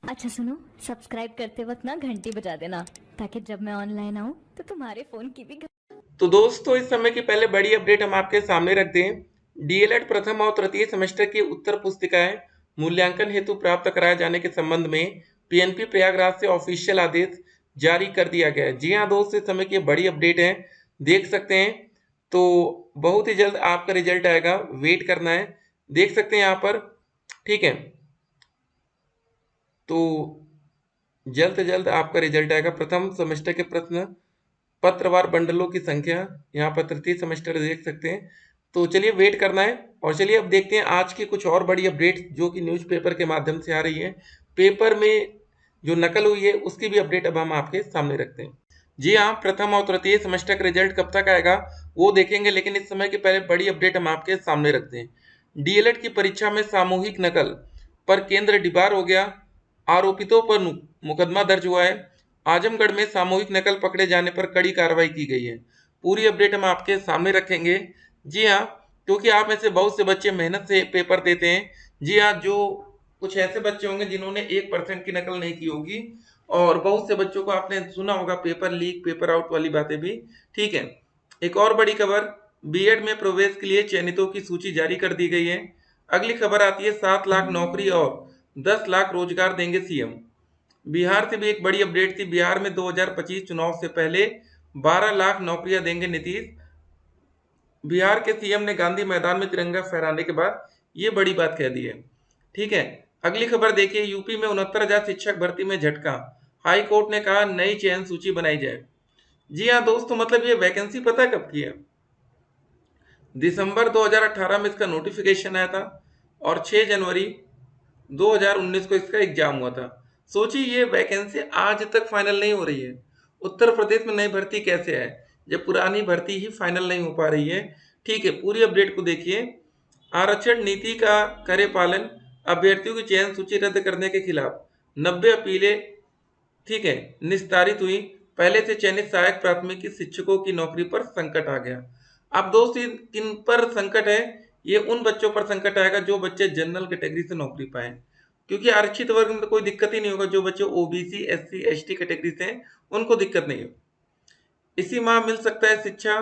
अच्छा सुनो, सब्सक्राइब करते वक्त ना घंटी बजा देना ताकि जब मैं ऑनलाइन आऊँ तो तुम्हारे फोन की भी तो दोस्तों इस समय की पहले बड़ी अपडेट हम आपके सामने रख दें। डीएलएड प्रथम और तृतीय सेमेस्टर की उत्तर पुस्तिकाएं मूल्यांकन हेतु प्राप्त कराए जाने के संबंध में पीएनपी प्रयागराज से ऑफिशियल आदेश जारी कर दिया गया है। जी हाँ दोस्तों, इस समय की बड़ी अपडेट है, देख सकते हैं। तो बहुत ही जल्द आपका रिजल्ट आएगा, वेट करना है। देख सकते हैं यहाँ पर, ठीक है। तो जल्द से जल्द आपका रिजल्ट आएगा। प्रथम सेमेस्टर के प्रश्न पत्रवार बंडलों की संख्या यहाँ पर तृतीय सेमेस्टर देख सकते हैं। तो चलिए वेट करना है और चलिए अब देखते हैं आज की कुछ और बड़ी अपडेट जो कि न्यूज़पेपर के माध्यम से आ रही है। पेपर में जो नकल हुई है उसकी भी अपडेट अब हम आपके सामने रखते हैं। जी हाँ, प्रथम और तृतीय सेमेस्टर का रिजल्ट कब तक आएगा वो देखेंगे, लेकिन इस समय की पहले बड़ी अपडेट हम आपके सामने रखते हैं। डीएलएड की परीक्षा में सामूहिक नकल पर केंद्र डिबार हो गया, आरोपितों पर मुकदमा दर्ज हुआ है। आजमगढ़ में सामूहिक नकल पकड़े जाने पर कड़ी कार्रवाई की गई है। पूरी अपडेट हम आपके सामने रखेंगे। जी हाँ, क्योंकि आप में से बहुत से बच्चे मेहनत से पेपर देते हैं। जी हाँ, जो कुछ ऐसे बच्चे होंगे जिन्होंने 1% की नकल नहीं की होगी, और बहुत से बच्चों को आपने सुना होगा पेपर लीक पेपर आउट वाली बातें भी, ठीक है। एक और बड़ी खबर, बीएड में प्रवेश के लिए चयनितों की सूची जारी कर दी गई है। अगली खबर आती है 7 लाख नौकरी और 10 लाख रोजगार देंगे सीएम। बिहार से भी एक बड़ी अपडेट थी। बिहार में 2025 चुनाव से पहले 12 लाख नौकरियां देंगे नीतीश। बिहार के सीएम ने गांधी मैदान में तिरंगा फहराने के बाद ये बड़ी बात कह दी है, ठीक है। अगली खबर देखिए, यूपी में 69,000 शिक्षक भर्ती में झटका, हाई कोर्ट ने कहा नई चयन सूची बनाई जाए। जी हाँ दोस्तों, मतलब ये वैकेंसी पता है कब की है? दिसंबर 2018 में इसका नोटिफिकेशन आया था और 6 जनवरी 2019 को इसका एग्जाम हुआ था। सोचिए ये वैकेंसी आज तक फाइनल नहीं हो रही है। उत्तर प्रदेश में नई भर्ती कैसे है जब पुरानी भर्ती ही फाइनल नहीं हो पा रही है, ठीक है। पूरी अपडेट को देखिए। आरक्षण नीति का करे पालन, अभ्यर्थियों की चयन सूची रद्द करने के खिलाफ 90 अपीलें, ठीक है, निस्तारित हुई। पहले से चयनित सहायक प्राथमिकी शिक्षकों की नौकरी पर संकट आ गया। अब दोस्त किन पर संकट है? ये उन बच्चों पर संकट आएगा जो बच्चे जनरल कैटेगरी से नौकरी पाए, क्योंकि आरक्षित वर्ग में तो कोई दिक्कत ही नहीं होगा। जो बच्चे ओबीसी एससी एसटी कैटेगरी से हैं उनको दिक्कत नहीं हो। इसी माह मिल सकता है शिक्षा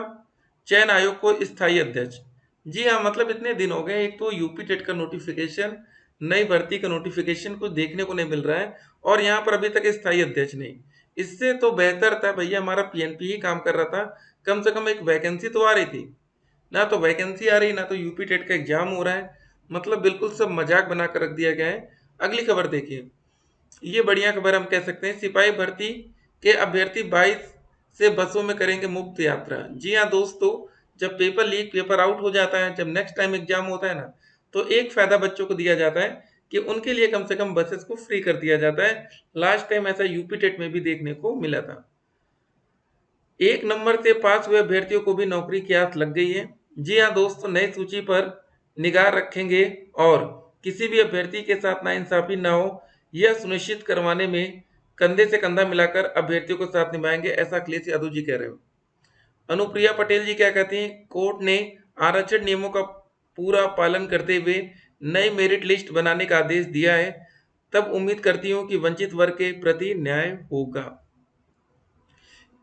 चयन आयोग को स्थायी अध्यक्ष। जी हाँ, मतलब इतने दिन हो गए, एक तो यूपी टेट का नोटिफिकेशन, नई भर्ती का नोटिफिकेशन कुछ देखने को नहीं मिल रहा है, और यहाँ पर अभी तक स्थायी अध्यक्ष नहीं। इससे तो बेहतर था भैया हमारा पीएनपी ही काम कर रहा था, कम से कम एक वैकेंसी तो आ रही थी। ना तो वैकेंसी आ रही, ना तो यूपी टेट का एग्जाम हो रहा है। मतलब बिल्कुल सब मजाक बना कर रख दिया गया है। अगली खबर देखिए, ये बढ़िया खबर हम कह सकते हैं। सिपाही भर्ती के अभ्यर्थी 22 से बसों में करेंगे मुफ्त यात्रा। जी हाँ दोस्तों, जब पेपर लीक पेपर आउट हो जाता है, जब नेक्स्ट टाइम एग्जाम होता है ना, तो एक फायदा बच्चों को दिया जाता है कि उनके लिए कम से कम बसेस को फ्री कर दिया जाता है। लास्ट टाइम ऐसा यूपी टेट में भी देखने को मिला था। एक नंबर से पास हुए अभ्यर्थियों को भी नौकरी की आस लग गई है। जी हाँ दोस्तों, नई सूची पर निगाह रखेंगे और किसी भी अभ्यर्थी के साथ नाइंसाफी न हो यह सुनिश्चित करवाने में कंधे से कंधा मिलाकर अभ्यर्थियों को साथ निभाएंगे, ऐसा अखिलेश यादव जी कह रहे हो। अनुप्रिया पटेल जी क्या कहती हैं? कोर्ट ने आरक्षण नियमों का पूरा पालन करते हुए नई मेरिट लिस्ट बनाने का आदेश दिया है। तब उम्मीद करती हूँ कि वंचित वर्ग के प्रति न्याय होगा।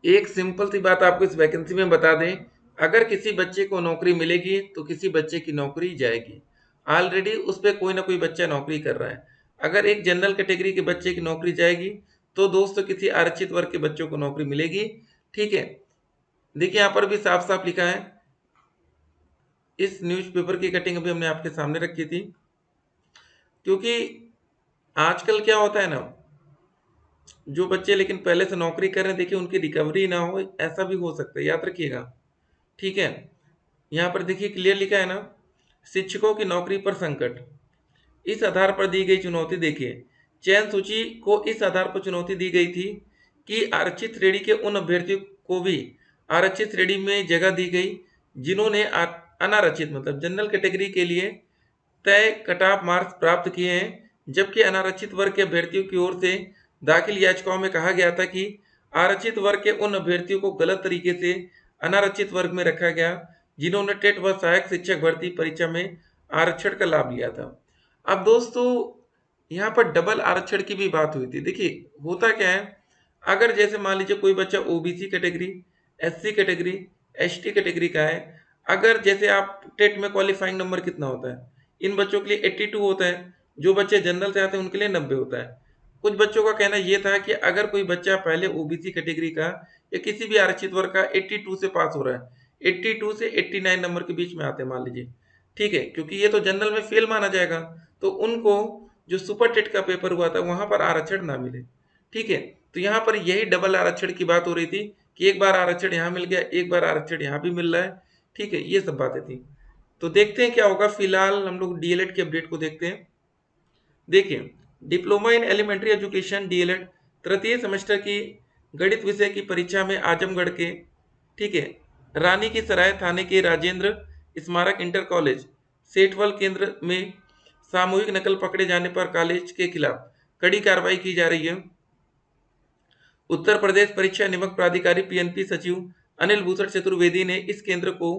एक सिंपल सी बात आपको इस वैकेंसी में बता दें, अगर किसी बच्चे को नौकरी मिलेगी तो किसी बच्चे की नौकरी जाएगी। ऑलरेडी उस पर कोई ना कोई बच्चा नौकरी कर रहा है। अगर एक जनरल कैटेगरी के बच्चे की नौकरी जाएगी तो दोस्तों किसी आरक्षित वर्ग के बच्चों को नौकरी मिलेगी, ठीक है। देखिए यहाँ पर भी साफ साफ लिखा है। इस न्यूज़पेपर की कटिंग अभी हमने आपके सामने रखी थी, क्योंकि आजकल क्या होता है ना, जो बच्चे लेकिन पहले से नौकरी कर रहे हैं, देखिए उनकी रिकवरी ना हो, ऐसा भी हो सकता है, याद रखिएगा, ठीक है। यहाँ पर देखिए क्लियर लिखा है ना, शिक्षकों की नौकरी पर संकट, इस आधार पर दी गई चुनौती देखिए। चयन सूची को इस आधार पर चुनौती दी गई थी कि आरक्षित श्रेणी के उन अभ्यर्थियों को भी आरक्षित श्रेणी में जगह दी गई जिन्होंने अनारक्षित मतलब जनरल कैटेगरी के लिए तय कट ऑफ मार्क्स प्राप्त किए हैं, जबकि अनारक्षित वर्ग के अभ्यर्थियों की ओर से दाखिल याचिकाओं में कहा गया था कि आरक्षित वर्ग के उन अभ्यर्थियों को गलत तरीके से अनारक्षित वर्ग में रखा गया जिन्होंने टेट व सहायक शिक्षक भर्ती परीक्षा में आरक्षण का लाभ लिया था। अब दोस्तों यहाँ पर डबल आरक्षण की भी बात हुई थी। देखिए होता क्या है, अगर जैसे मान लीजिए कोई बच्चा OBC category, SC category, ST category का है, अगर जैसे आप टेट में क्वालिफाइंग नंबर कितना होता है, इन बच्चों के लिए 82 होता है, जो बच्चे जनरल से आते हैं उनके लिए 90 होता है। कुछ बच्चों का कहना ये था कि अगर कोई बच्चा पहले ओबीसी कैटेगरी का या किसी भी आरक्षित वर्ग का 82 से पास हो रहा है, 82 से 89 नंबर के बीच में आते हैं मान लीजिए, ठीक है, क्योंकि ये तो जनरल में फेल माना जाएगा, तो उनको जो सुपर टेट का पेपर हुआ था वहां पर आरक्षण ना मिले, ठीक है। तो यहाँ पर यही डबल आरक्षण की बात हो रही थी कि एक बार आरक्षण यहाँ मिल गया, एक बार आरक्षण यहाँ भी मिल रहा है, ठीक है, ये सब बातें थी। तो देखते हैं क्या होगा। फिलहाल हम लोग डीएलएड की अपडेट को देखते हैं। देखिए, diploma in elementary education DElEd तृतीय सेमेस्टर की गणित विषय की परीक्षा में आजमगढ़ के, ठीक है, रानी की सराय थाने के राजेंद्र स्मारक इंटर कॉलेज सेठवल केंद्र में सामूहिक नकल पकड़े जाने पर कॉलेज के खिलाफ कड़ी कार्रवाई की जा रही है। उत्तर प्रदेश परीक्षा नियामक प्राधिकारी पीएनपी सचिव अनिल भूषण चतुर्वेदी ने इस केंद्र को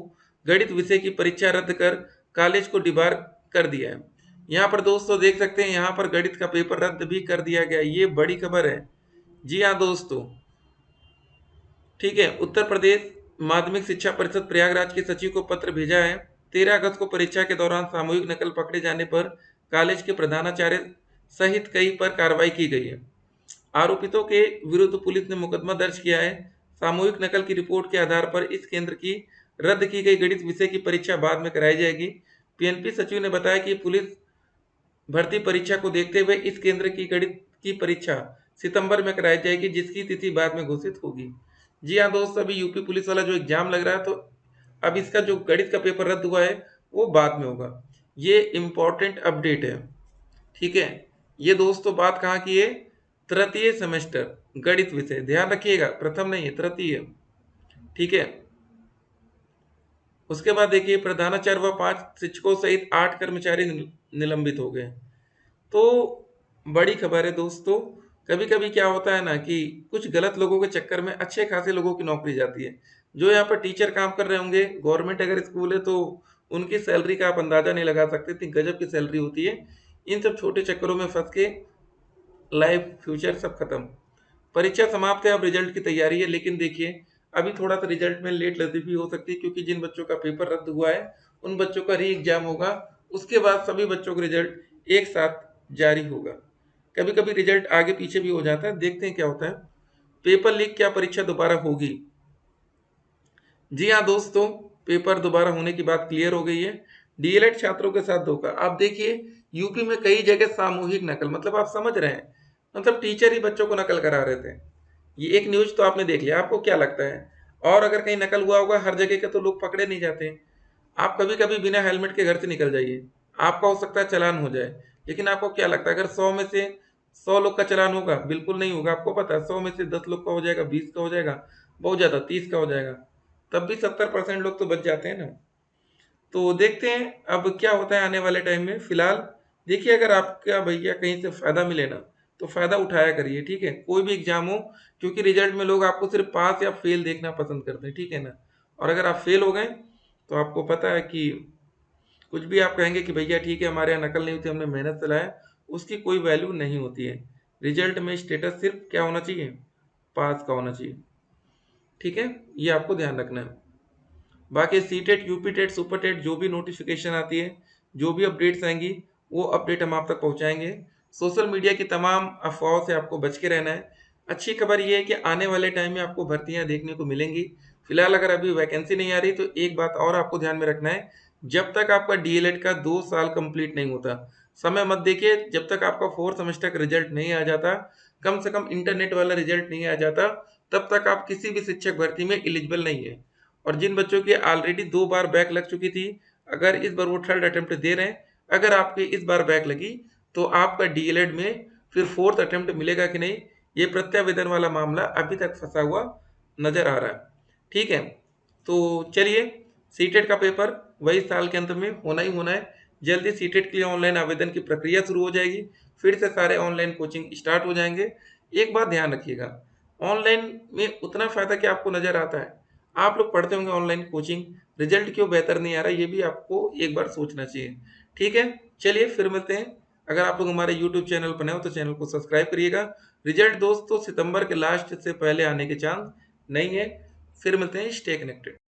गणित विषय की परीक्षा रद्द कर कॉलेज को डिबार कर दिया है। यहाँ पर दोस्तों देख सकते हैं, यहाँ पर गणित का पेपर रद्द भी कर दिया गया, ये बड़ी खबर है। जी हाँ दोस्तों, ठीक है, उत्तर प्रदेश माध्यमिक शिक्षा परिषद प्रयागराज के सचिव को पत्र भेजा है। 13 अगस्त को परीक्षा के दौरान सामूहिक नकल पकड़े जाने पर कॉलेज के प्रधानाचार्य सहित कई पर कार्रवाई की गई है। आरोपितों के विरुद्ध पुलिस ने मुकदमा दर्ज किया है। सामूहिक नकल की रिपोर्ट के आधार पर इस केंद्र की रद्द की गई गणित विषय की परीक्षा बाद में कराई जाएगी। पीएनपी सचिव ने बताया कि पुलिस भर्ती परीक्षा को देखते हुए इस केंद्र की गणित की परीक्षा सितंबर में कराई जाएगी, जिसकी तिथि बाद में घोषित होगी। जी हाँ दोस्त, अभी यूपी पुलिस वाला जो एग्जाम लग रहा है, तो अब इसका जो गणित का पेपर रद्द हुआ है वो बाद में होगा। ये इंपॉर्टेंट अपडेट है, ठीक है। ये दोस्तों बात कहाँ की है, तृतीय सेमेस्टर गणित विषय, ध्यान रखिएगा, प्रथम नहीं है, तृतीय, ठीक है। उसके बाद देखिए, प्रधानाचार्य व 5 शिक्षकों सहित 8 कर्मचारी निलंबित हो गए। तो बड़ी खबर है दोस्तों। कभी कभी क्या होता है ना कि कुछ गलत लोगों के चक्कर में अच्छे खासे लोगों की नौकरी जाती है। जो यहाँ पर टीचर काम कर रहे होंगे, गवर्नमेंट अगर स्कूल है तो उनकी सैलरी का आप अंदाजा नहीं लगा सकते, इतनी गजब की सैलरी होती है। इन सब छोटे चक्करों में फंस के लाइफ फ्यूचर सब खत्म। परीक्षा समाप्त है, अब रिजल्ट की तैयारी है, लेकिन देखिए अभी थोड़ा सा रिजल्ट में लेट लतीफी हो सकती है, क्योंकि जिन बच्चों का पेपर रद्द हुआ है उन बच्चों का री एग्जाम होगा, उसके बाद सभी बच्चों का रिजल्ट एक साथ जारी होगा। कभी कभी रिजल्ट आगे पीछे भी हो जाता है, देखते हैं क्या होता है। पेपर लीक, क्या परीक्षा दोबारा होगी? जी हाँ दोस्तों, पेपर दोबारा होने की बात क्लियर हो गई है। डीएलएड छात्रों के साथ धोखा। आप देखिए, यूपी में कई जगह सामूहिक नकल, मतलब आप समझ रहे हैं, मतलब टीचर ही बच्चों को नकल करा रहे थे। ये एक न्यूज तो आपने देख लिया, आपको क्या लगता है और अगर कहीं नकल हुआ होगा? हर जगह के तो लोग पकड़े नहीं जाते। आप कभी कभी बिना हेलमेट के घर से निकल जाइए, आपका हो सकता है चालान हो जाए, लेकिन आपको क्या लगता है अगर 100 में से 100 लोग का चालान होगा? बिल्कुल नहीं होगा। आपको पता है 100 में से 10 लोग का हो जाएगा, 20 का हो जाएगा, बहुत ज्यादा 30 का हो जाएगा, तब भी 70% लोग तो बच जाते हैं ना। तो देखते हैं अब क्या होता है आने वाले टाइम में। फिलहाल देखिए, अगर आपका भैया कहीं से फायदा मिले ना तो फायदा उठाया करिए, ठीक है, कोई भी एग्जाम हो, क्योंकि रिजल्ट में लोग आपको सिर्फ पास या फेल देखना पसंद करते हैं, ठीक है ना। और अगर आप फेल हो गए तो आपको पता है कि कुछ भी आप कहेंगे कि भैया ठीक है हमारे यहाँ नकल नहीं होती, हमने मेहनत से लाया, उसकी कोई वैल्यू नहीं होती है। रिजल्ट में स्टेटस सिर्फ क्या होना चाहिए, पास का होना चाहिए, ठीक है, ये आपको ध्यान रखना है। बाकी C TET, UP TET, super TET जो भी नोटिफिकेशन आती है, जो भी अपडेट्स आएंगी, वो अपडेट हम आप तक पहुंचाएंगे। सोशल मीडिया की तमाम अफवाहों से आपको बच के रहना है। अच्छी खबर ये है कि आने वाले टाइम में आपको भर्तियां देखने को मिलेंगी। फिलहाल अगर अभी वैकेंसी नहीं आ रही तो एक बात और आपको ध्यान में रखना है, जब तक आपका डीएलएड का 2 साल कंप्लीट नहीं होता, समय मत देखिए, जब तक आपका 4 सेमेस्टर का रिजल्ट नहीं आ जाता, कम से कम इंटरनेट वाला रिजल्ट नहीं आ जाता, तब तक आप किसी भी शिक्षक भर्ती में एलिजिबल नहीं है। और जिन बच्चों की ऑलरेडी 2 बार बैक लग चुकी थी, अगर इस बार वो थर्ड अटेम्प्ट दे रहे हैं, अगर आपके इस बार बैक लगी तो आपका डीएलएड में फिर फोर्थ अटेम्प्ट मिलेगा कि नहीं, ये प्रत्यावेदन वाला मामला अभी तक फंसा हुआ नजर आ रहा है, ठीक है। तो चलिए, सीटेट का पेपर वही साल के अंत में होना ही होना है। जल्दी सीटेट के लिए ऑनलाइन आवेदन की प्रक्रिया शुरू हो जाएगी, फिर से सारे ऑनलाइन कोचिंग स्टार्ट हो जाएंगे। एक बात ध्यान रखिएगा, ऑनलाइन में उतना फायदा क्या आपको नजर आता है? आप लोग पढ़ते होंगे ऑनलाइन कोचिंग, रिजल्ट क्यों बेहतर नहीं आ रहा, ये भी आपको एक बार सोचना चाहिए, ठीक है। चलिए फिर मिलते हैं अगर आप लोग हमारे यूट्यूब चैनल पर नए हो तो चैनल को सब्सक्राइब करिएगा। रिजल्ट दोस्तों सितंबर के लास्ट से पहले आने के चांस नहीं है। फिर मिलते हैं, स्टे कनेक्टेड।